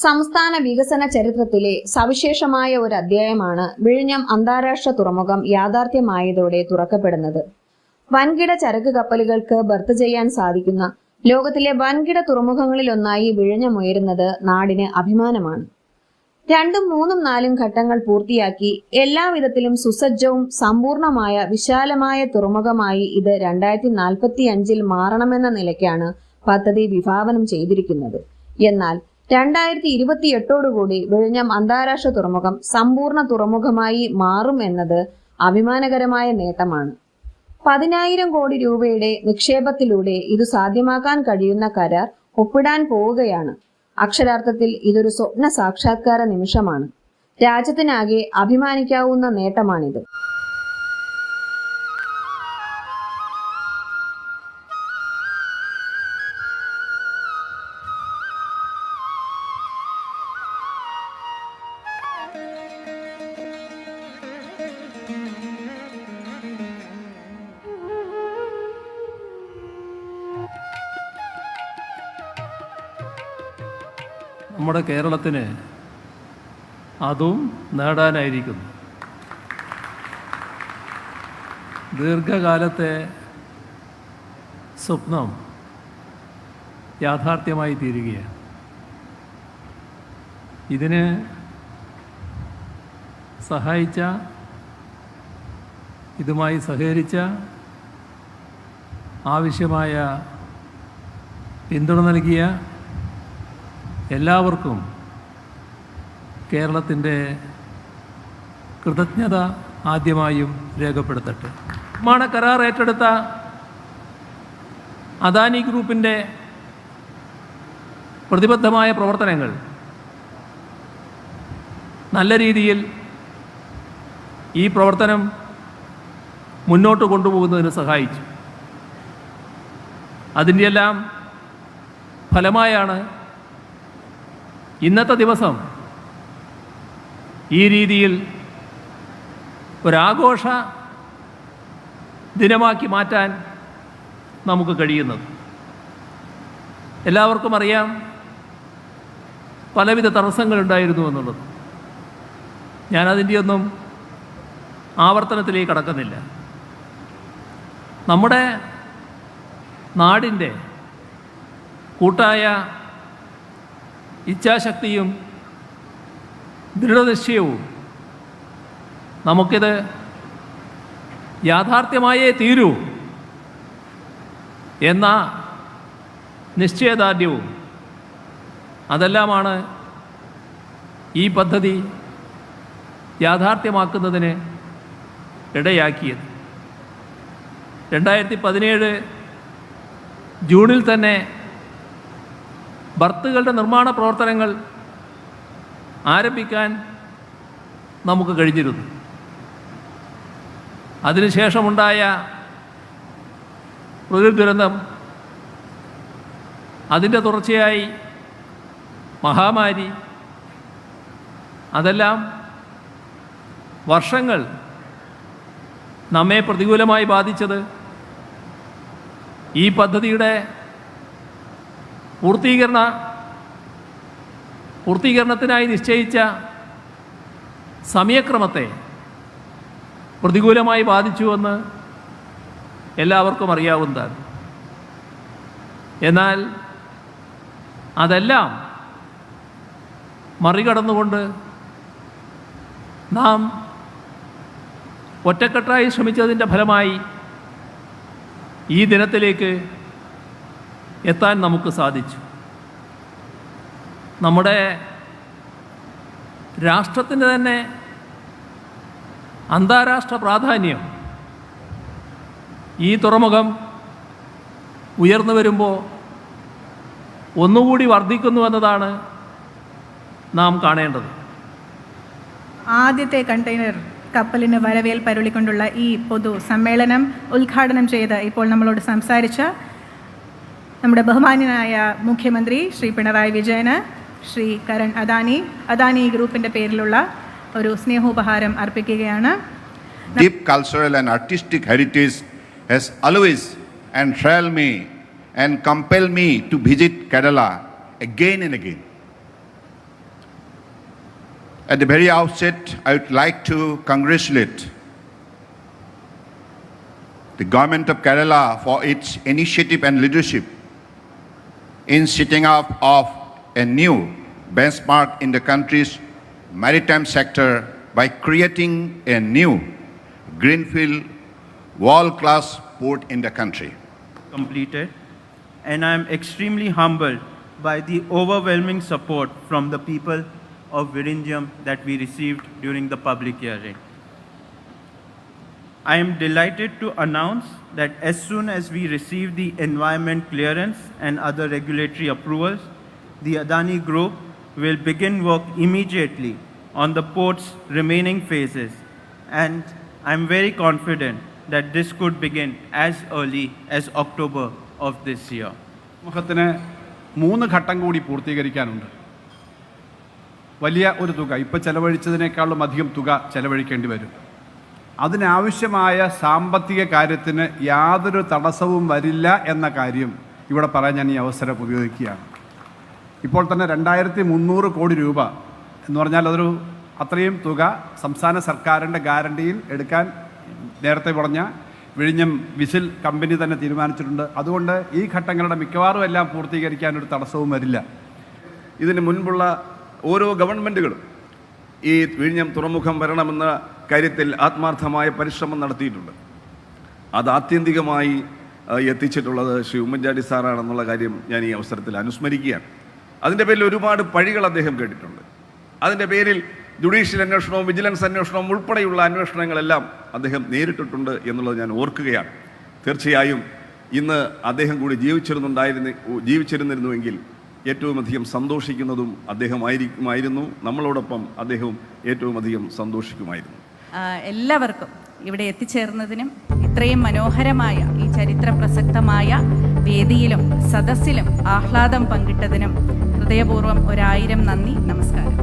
സംസ്ഥാന വികസന ചരിത്രത്തിലെ സവിശേഷമായ ഒരു അധ്യായമാണ് വിഴിഞ്ഞം അന്താരാഷ്ട്ര തുറമുഖം യാഥാർത്ഥ്യമായതോടെ തുറക്കപ്പെടുന്നത്. വൻകിട ചരക്ക് കപ്പലുകൾക്ക് ബർത്ത് ചെയ്യാൻ സാധിക്കുന്ന ലോകത്തിലെ വൻകിട തുറമുഖങ്ങളിലൊന്നായി വിഴിഞ്ഞം ഉയരുന്നത് നാടിന് അഭിമാനമാണ്. 2, 3, 4 ഘട്ടങ്ങൾ പൂർത്തിയാക്കി എല്ലാവിധത്തിലും സുസജ്ജവും സമ്പൂർണമായ വിശാലമായ തുറമുഖമായി ഇത് 2045 മാറണമെന്ന നിലയ്ക്കാണ് പദ്ധതി വിഭാവനം ചെയ്തിരിക്കുന്നത്. എന്നാൽ 2028 വിഴിഞ്ഞം അന്താരാഷ്ട്ര തുറമുഖം സമ്പൂർണ്ണ തുറമുഖമായി മാറും എന്നത് അഭിമാനകരമായ നേട്ടമാണ്. 10,000 കോടി രൂപയുടെ നിക്ഷേപത്തിലൂടെ ഇത് സാധ്യമാക്കാൻ കഴിയുന്ന കരാർ ഒപ്പിടാൻ പോവുകയാണ്. അക്ഷരാർത്ഥത്തിൽ ഇതൊരു സ്വപ്ന സാക്ഷാത്കാര നിമിഷമാണ്. രാജ്യത്തിനാകെ അഭിമാനിക്കാവുന്ന നേട്ടമാണിത്. നമ്മുടെ കേരളത്തിന് അതും നേടാനായിരിക്കുന്നു. ദീർഘകാലത്തെ സ്വപ്നം യാഥാർത്ഥ്യമായി തീരുകയാണ്. ഇതിന് സഹായിച്ച, ഇതുമായി സഹകരിച്ച, ആവശ്യമായ പിന്തുണ നൽകിയ എല്ലാവർക്കും കേരളത്തിൻ്റെ കൃതജ്ഞത ആദ്യമായും രേഖപ്പെടുത്തട്ടെ. നിർമ്മാണ കരാർ ഏറ്റെടുത്ത അദാനി ഗ്രൂപ്പിൻ്റെ പ്രതിബദ്ധമായ പ്രവർത്തനങ്ങൾ നല്ല രീതിയിൽ ഈ പ്രവർത്തനം മുന്നോട്ട് കൊണ്ടുപോകുന്നതിന് സഹായിച്ചു. അതിൻ്റെയെല്ലാം ഫലമായാണ് ഇന്നത്തെ ദിവസം ഈ രീതിയിൽ ഒരാഘോഷ ദിനമാക്കി മാറ്റാൻ നമുക്ക് കഴിയുന്നത്. എല്ലാവർക്കും അറിയാം പലവിധ തടസ്സങ്ങളുണ്ടായിരുന്നു എന്നുള്ളത്. ഞാനതിൻ്റെയൊന്നും ആവർത്തനത്തിലേക്ക് കടക്കുന്നില്ല. നമ്മുടെ നാടിൻ്റെ കൂട്ടായ ഇച്ഛാശക്തിയും ദൃഢനിശ്ചയവും നമുക്കിത് യാഥാർത്ഥ്യമായേ തീരൂ എന്ന നിശ്ചയദാർഢ്യവും അതെല്ലാമാണ് ഈ പദ്ധതി യാഥാർത്ഥ്യമാക്കുന്നതിന് ഇടയാക്കിയത്. 2017 ജൂണിൽ തന്നെ ബർത്തുകളുടെ നിർമ്മാണ പ്രവർത്തനങ്ങൾ ആരംഭിക്കാൻ നമുക്ക് കഴിഞ്ഞിരുന്നു. അതിനുശേഷമുണ്ടായ പ്രകൃതി ദുരന്തം, അതിൻ്റെ തുടർച്ചയായി മഹാമാരി, അതെല്ലാം വർഷങ്ങൾ നമ്മെ പ്രതികൂലമായി ബാധിച്ചത് ഈ പദ്ധതിയുടെ പൂർത്തീകരണത്തിനായി നിശ്ചയിച്ച സമയക്രമത്തെ പ്രതികൂലമായി ബാധിച്ചുവെന്ന് എല്ലാവർക്കും അറിയാവുന്നതാണ്. എന്നാൽ അതെല്ലാം മറികടന്നുകൊണ്ട് നാം ഒറ്റക്കെട്ടായി ശ്രമിച്ചതിൻ്റെ ഫലമായി ഈ ദിനത്തിലേക്ക് എത്താൻ നമുക്ക് സാധിച്ചു. നമ്മുടെ രാഷ്ട്രത്തിൻ്റെ തന്നെ അന്താരാഷ്ട്ര പ്രാധാന്യം ഈ തുറമുഖം ഉയർന്നു വരുമ്പോൾ ഒന്നുകൂടി വർദ്ധിക്കുന്നു എന്നതാണ് നാം കാണേണ്ടത്. ആദ്യത്തെ കണ്ടെയ്നർ കപ്പലിന് വരവേൽപ്പരുളിക്കൊണ്ടുള്ള ഈ പൊതു സമ്മേളനം ഉദ്ഘാടനം ചെയ്ത് ഇപ്പോൾ നമ്മളോട് സംസാരിച്ച നമ്മുടെ ബഹുമാന്യനായ മുഖ്യമന്ത്രി ശ്രീ പിണറായി വിജയന് ശ്രീ കരൺ അദാനി ഗ്രൂപ്പിൻ്റെ പേരിലുള്ള ഒരു സ്നേഹോപഹാരം അർപ്പിക്കുകയാണ്. Deep cultural and artistic heritage has always enthralled me and compelled me to visit Kerala again and again. At the very outset, I would like to congratulate the government of Kerala for its initiative and leadership in setting up of a new benchmark in the country's maritime sector by creating a new greenfield world-class port in the country. Completed, and I am extremely humbled by the overwhelming support from the people of Vizhinjam that we received during the public hearing. I am delighted to announce that as soon as we receive the environment clearance and other regulatory approvals, the Adani Group will begin work immediately on the port's remaining phases, and I am very confident that this could begin as early as October of this year. സമൂഹത്തിന് 3 ഘട്ടം കൂടി പൂർത്തീകരിക്കാനുണ്ട്. വലിയ ഒരു തുക, ഇപ്പോൾ ചെലവഴിച്ചതിനേക്കാളും അധികം തുക ചെലവഴിക്കേണ്ടി വരും. അതിനാവശ്യമായ സാമ്പത്തിക കാര്യത്തിന് യാതൊരു തടസ്സവും വരില്ല എന്ന കാര്യം ഇവിടെ പറയാൻ ഞാൻ ഈ അവസരം ഉപയോഗിക്കുകയാണ്. ഇപ്പോൾ തന്നെ 2300 കോടി രൂപ എന്ന് പറഞ്ഞാൽ അതൊരു അത്രയും തുക സംസ്ഥാന സർക്കാരിൻ്റെ ഗ്യാരണ്ടിയിൽ എടുക്കാൻ നേരത്തെ പറഞ്ഞ വിഴിഞ്ഞം വിസിൽ കമ്പനി തന്നെ തീരുമാനിച്ചിട്ടുണ്ട്. അതുകൊണ്ട് ഈ ഘട്ടങ്ങളുടെ മിക്കവാറും എല്ലാം പൂർത്തീകരിക്കാൻ ഒരു തടസ്സവും വരില്ല. ഇതിന് മുൻപുള്ള ഓരോ ഗവൺമെൻറ്റുകളും ഈ വിഴിഞ്ഞം തുറമുഖം വരണമെന്ന കാര്യത്തിൽ ആത്മാർത്ഥമായ പരിശ്രമം നടത്തിയിട്ടുണ്ട്. അത് ആത്യന്തികമായി എത്തിച്ചിട്ടുള്ളത് ശ്രീ ഉമ്മൻചാണ്ടി സാറാണെന്നുള്ള കാര്യം ഞാൻ ഈ അവസരത്തിൽ അനുസ്മരിക്കുകയാണ്. അതിൻ്റെ പേരിൽ ഒരുപാട് പഴികൾ അദ്ദേഹം കേട്ടിട്ടുണ്ട്. അതിൻ്റെ പേരിൽ ജുഡീഷ്യൽ അന്വേഷണവും വിജിലൻസ് അന്വേഷണവും ഉൾപ്പെടെയുള്ള അന്വേഷണങ്ങളെല്ലാം അദ്ദേഹം നേരിട്ടിട്ടുണ്ട് എന്നുള്ളത് ഞാൻ ഓർക്കുകയാണ്. തീർച്ചയായും ഇന്ന് അദ്ദേഹം കൂടി ജീവിച്ചിരുന്നിരുന്നുവെങ്കിൽ ഏറ്റവും അധികം സന്തോഷിക്കുന്നതും അദ്ദേഹമായിരുന്നു. നമ്മളോടൊപ്പം അദ്ദേഹവും ഏറ്റവും അധികം സന്തോഷിക്കുമായിരുന്നു. എല്ലാവർക്കും ഇവിടെ എത്തിച്ചേർന്നതിനും ഇത്രയും മനോഹരമായ ഈ ചരിത്ര പ്രസക്തമായ വേദിയിലും സദസ്സിലും ആഹ്ലാദം പങ്കിട്ടതിനും ഹൃദയപൂർവ്വം 1000 നന്ദി, നമസ്കാരം.